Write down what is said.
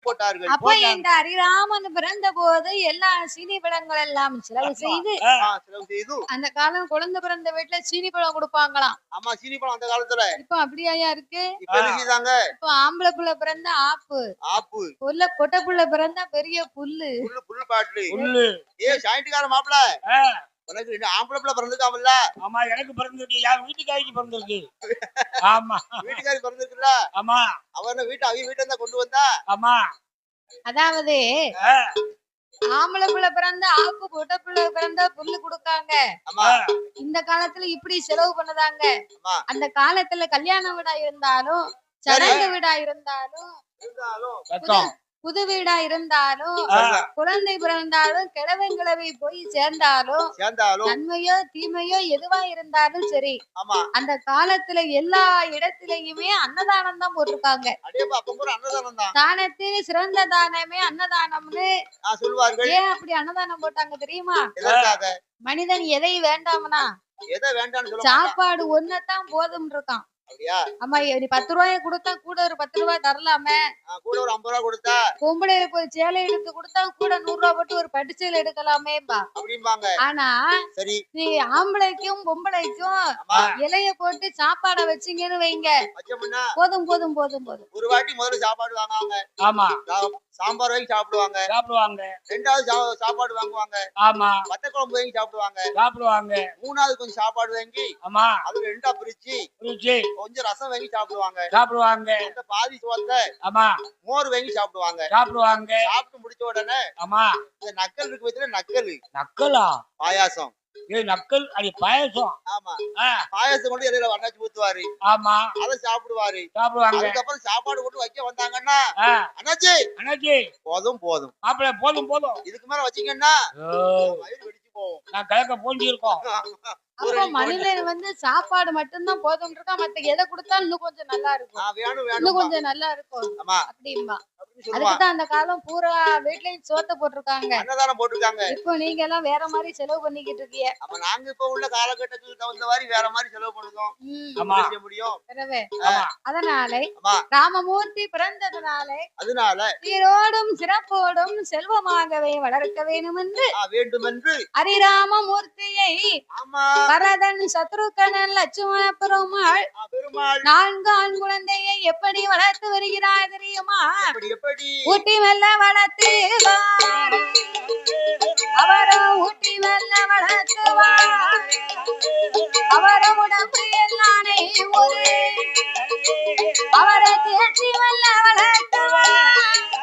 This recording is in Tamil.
போட்டார்கள். அப்ப இந்த ஹரிராமன் பிறந்த போது எல்லா சீனி பழங்கள் எல்லாம் செலவு செய்து அந்த காலம் குழந்தை பிறந்த வீட்டுல சீனி பழம் கொடுப்பாங்களாம். ஆமா, சீனி பழம் அந்த காலத்துல. இப்ப அப்படியா இருக்கு? இப்ப ஆம்பளை புள்ள பிறந்த ஆப்பு, பொட்டை புள்ள பிறந்த பெரிய புல்லு. புல்லு பாட்டு. சாயங்காலம் மாப்பிள உனக்கு ஆம்பளை பிள்ளை பிறந்திருக்காமல்ல? ஆமா, எனக்கு பிறந்திருக்கு. என் வீட்டுக்காரிக்கு பிறந்திருக்கு. ஆமா, வீட்டுக்காரி பிறந்திருக்குல்ல? ஆமா. அவன வீட்டுல இருந்தா கொண்டு வந்தா. ஆமா, அதாவது ஆம்பளை புள்ள பிறந்த ஆப்பு, பொட்டை புள்ள பிறந்த புல்லு கொடுக்காங்க. இந்த காலத்துல இப்படி செலவு பண்ணதாங்க. அந்த காலத்துல கல்யாண வீடா இருந்தாலும் சடங்கு வீடா இருந்தாலும் புது வீடா இருந்தாலும் குழந்தை பிறந்தாலும் கிழவை போய் சேர்ந்தாலும் நன்மையோ தீமையோ எதுவா இருந்தாலும் சரி, அந்த காலத்துல எல்லா இடத்திலயுமே அன்னதானம் தான் போட்டிருக்காங்க. தானத்தில் சிறந்த தானமே அன்னதானம்னு சொல்லுவார்கள். ஏன் அப்படி அன்னதானம் போட்டாங்க தெரியுமா? மனிதன் எதை வேண்டாம்னா சாப்பாடு ஒன்னதான் போதும் இருக்கான். ஆமா, நீ 10 ரூபாய் கொடுத்தா கூட ஒரு 10 ரூபாய் தரலாமே, கூட ஒரு 50 ரூபாய் கொடுத்தா பொம்பளைக்கு ஒரு சேலை எடுத்து கொடுத்தா கூட 100 ரூபாய் போட்டு ஒரு பட்டு சேலை எடுக்கலாமேப்பா அப்படிம்பாங்க. ஆனா நீ ஆம்பளைக்கும் பொம்பளைக்கும் இலைய போட்டு சாப்பாட வச்சீங்கன்னு வைங்க, போதும் போதும் போதும் போதும். ஒரு வாட்டி முதல்ல சாப்பாடு வாங்குவாங்க. ஆமா, சாம்பார் வாங்கி சாப்பிடுவாங்க. ரெண்டாவது சாப்பாடு வாங்குவாங்க. ஆமா, வத்த குழம்பு வாங்கி சாப்பிடுவாங்க. மூணாவது கொஞ்சம் சாப்பாடு வாங்கி ஆமா அது ரெண்டா பிரிச்சு கொஞ்சம் ரசம் வாங்கி சாப்பிடுவாங்க. அந்த பாதி சோத்தை ஆமா மோர் வாங்கி சாப்பிடுவாங்க. சாப்பிட்டு முடிச்ச உடனே ஆமா இந்த நக்கல் இருக்கு பத்தில நக்கலா பாயாசம். நக்கல் அது பாயாசம். ஆமா, பாயாசம் கொண்டு இடையில வண்ணாச்சி ஊத்துவாரு. ஆமா, அதை சாப்பிடுவாங்க. அதுக்கப்புறம் சாப்பாடு போட்டு வைக்க வந்தாங்கன்னா அண்ணாச்சி போதும் மாப்பிள்ள போதும் இதுக்கு மேல வச்சீங்கன்னா வயிறு வெடிச்சு போகும், நான் கலக்க போஞ்சி இருக்கோம். அப்ப மனிதன் சாப்பாடு மட்டும்தான் போதும் இருக்கா, மத்த எதை கொடுத்தாலும் இன்னும் கொஞ்சம் நல்லா இருக்கும், இன்னும் கொஞ்சம் நல்லா இருக்கும் அப்படிம்பா. அதுக்குதான் அந்த காலம் பூரா வீட்லயும் சோத்த போட்டிருக்காங்க, அன்னதானம் போட்டிருக்காங்க. இப்போ நீங்க எல்லாம் வேற மாதிரி செலவு பண்ணிக்கிட்டு இருக்கீங்க. அப்ப நாங்க இப்ப உள்ள காலகட்டத்துக்கு தகுந்த மாதிரி வேற மாதிரி செலவு பண்ணுவோம். முடியும். அதனால ராமமூர்த்தி பிறந்ததுனாலே அதனால சீரோடும் சிறப்போடும் செல்வமாகவே வளர்க்க வேண்டும் என்று ஹரிராமமூர்த்தியை பரதன், சத்ருகனன், லட்சுமண பெருமாள் 4 ஆண் குழந்தையை எப்படி வளர்த்து வருகிறார் தெரியுமா? ஊட்டி வெல்ல வளர்த்துவார், அவரும் ஊட்டி வெல்ல வளர்த்துவார், அவரும் உடம்பு எல்லானே ஒரு அவரை தேர்ச்சி வெல்ல வளர்த்துவார்.